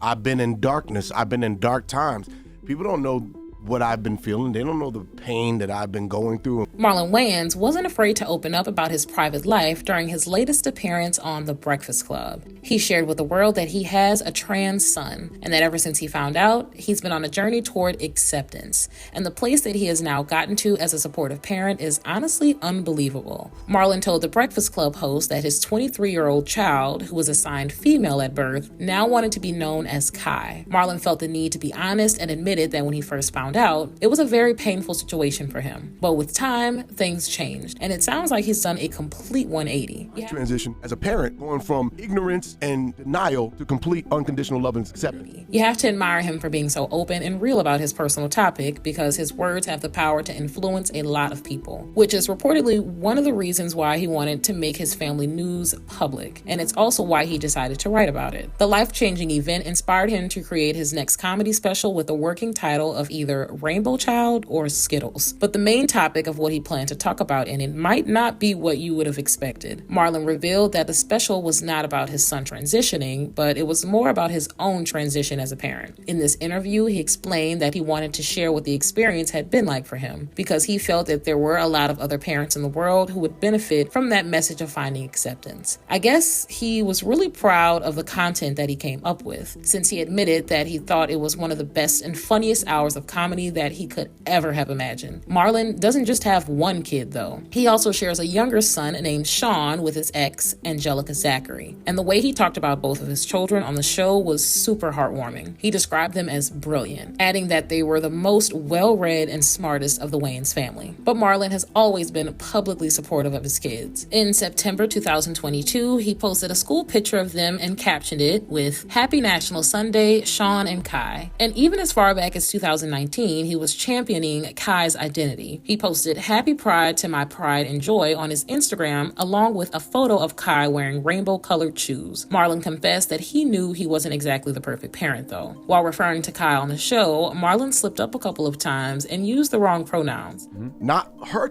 I've been in darkness. I've been in dark times. People don't know what I've been feeling. They don't know the pain that I've been going through. Marlon Wayans wasn't afraid to open up about his private life during his latest appearance on The Breakfast Club. He shared with the world that he has a trans son, and that ever since he found out, he's been on a journey toward acceptance. And the place that he has now gotten to as a supportive parent is honestly unbelievable. Marlon told The Breakfast Club host that his 23-year-old child, who was assigned female at birth, now wanted to be known as Kai. Marlon felt the need to be honest and admitted that when he first found out, it was a very painful situation for him. But with time, things changed, and it sounds like he's done a complete 180. Transition as a parent, going from ignorance and denial to complete unconditional love and acceptance. You have to admire him for being so open and real about his personal topic, because his words have the power to influence a lot of people, which is reportedly one of the reasons why he wanted to make his family news public, and it's also why he decided to write about it. The life-changing event inspired him to create his next comedy special with a working title of either Rainbow Child or Skittles. But the main topic of what he planned to talk about in it might not be what you would have expected. Marlon revealed that the special was not about his son transitioning, but it was more about his own transition as a parent. In this interview, he explained that he wanted to share what the experience had been like for him, because he felt that there were a lot of other parents in the world who would benefit from that message of finding acceptance. I guess he was really proud of the content that he came up with, since he admitted that he thought it was one of the best and funniest hours of comedy that he could ever have imagined. Marlon doesn't just have one kid, though. He also shares a younger son named Sean with his ex, Angelica Zachary. And the way he talked about both of his children on the show was super heartwarming. He described them as brilliant, adding that they were the most well-read and smartest of the Wayans family. But Marlon has always been publicly supportive of his kids. In September 2022, he posted a school picture of them and captioned it with "Happy National Sunday, Sean and Kai." And even as far back as 2019, he was championing Kai's identity. He posted "Happy Pride to my pride and joy" on his Instagram, along with a photo of Kai wearing rainbow-colored shoes. Marlon confessed that he knew he wasn't exactly the perfect parent, though. While referring to Kai on the show, Marlon slipped up a couple of times and used the wrong pronouns. Not her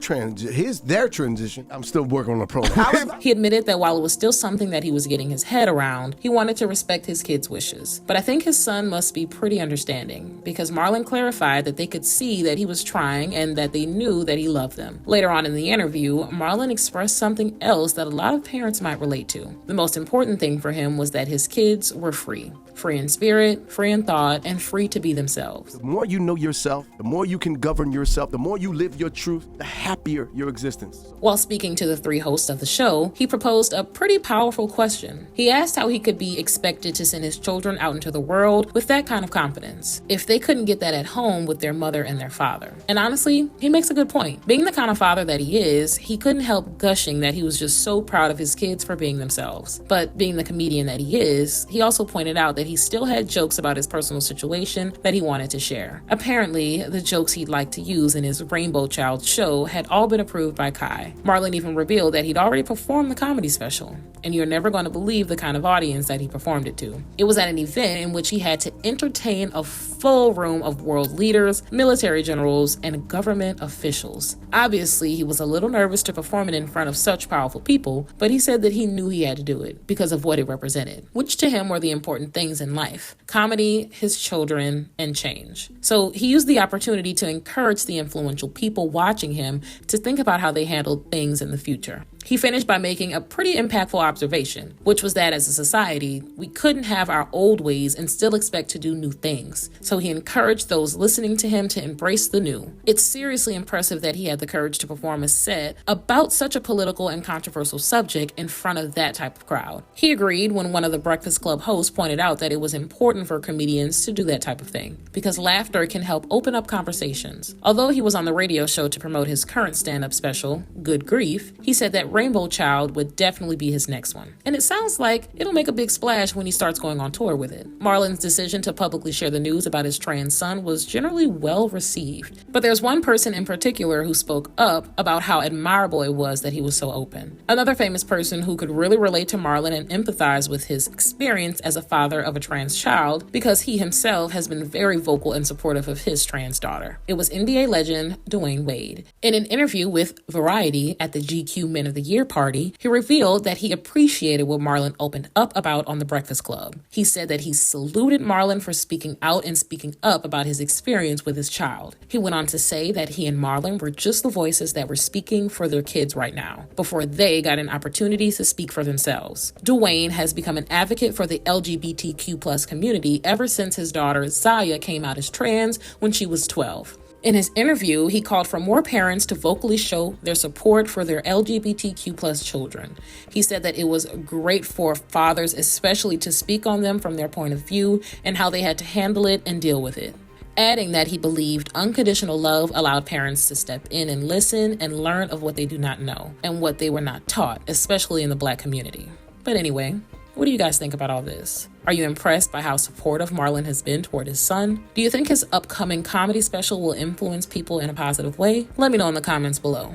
their transition. I'm still working on the pronouns. He admitted that while it was still something that he was getting his head around, he wanted to respect his kids' wishes. But I think his son must be pretty understanding, because Marlon clarified that they could see that he was trying and that they knew that he loved them. Later on in the interview, Marlon expressed something else that a lot of parents might relate to. The most important thing for him was that his kids were free. Free in spirit, free in thought, and free to be themselves. The more you know yourself, the more you can govern yourself, the more you live your truth, the happier your existence. While speaking to the three hosts of the show, he proposed a pretty powerful question. He asked how he could be expected to send his children out into the world with that kind of confidence, if they couldn't get that at home with their mother and their father. And honestly, he makes a good point. Being the kind of father that he is, he couldn't help gushing that he was just so proud of his kids for being themselves. But being the comedian that he is, he also pointed out that he still had jokes about his personal situation that he wanted to share. Apparently, the jokes he'd like to use in his Rainbow Child show had all been approved by Kai. Marlon even revealed that he'd already performed the comedy special, and you're never going to believe the kind of audience that he performed it to. It was at an event in which he had to entertain a full room of world leaders, military generals, and government officials. Obviously, he was a little nervous to perform it in front of such powerful people, but he said that he knew he had to do it because of what it represented, which to him were the important things in life: comedy, his children, and change. So he used the opportunity to encourage the influential people watching him to think about how they handled things in the future. He finished by making a pretty impactful observation, which was that as a society, we couldn't have our old ways and still expect to do new things. So he encouraged those listening to him to embrace the new. It's seriously impressive that he had the courage to perform a set about such a political and controversial subject in front of that type of crowd. He agreed when one of the Breakfast Club hosts pointed out that it was important for comedians to do that type of thing, because laughter can help open up conversations. Although he was on the radio show to promote his current stand-up special, Good Grief, he said that Rainbow Child would definitely be his next one. And it sounds like it'll make a big splash when he starts going on tour with it. Marlon's decision to publicly share the news about his trans son was generally well received. But there's one person in particular who spoke up about how admirable it was that he was so open. Another famous person who could really relate to Marlon and empathize with his experience as a father of a trans child, because he himself has been very vocal and supportive of his trans daughter. It was NBA legend Dwayne Wade. In an interview with Variety at the GQ Men of the the Year party, he revealed that he appreciated what Marlon opened up about on The Breakfast Club. He said that he saluted Marlon for speaking out and speaking up about his experience with his child. He went on to say that he and Marlon were just the voices that were speaking for their kids right now, before they got an opportunity to speak for themselves. Dwayne has become an advocate for the LGBTQ+ community ever since his daughter Zaya came out as trans when she was 12. In his interview, he called for more parents to vocally show their support for their LGBTQ+ children. He said that it was great for fathers especially to speak on them from their point of view and how they had to handle it and deal with it, adding that he believed unconditional love allowed parents to step in and listen and learn of what they do not know and what they were not taught, especially in the Black community. But anyway, what do you guys think about all this? Are you impressed by how supportive Marlon has been toward his son? Do you think his upcoming comedy special will influence people in a positive way? Let me know in the comments below.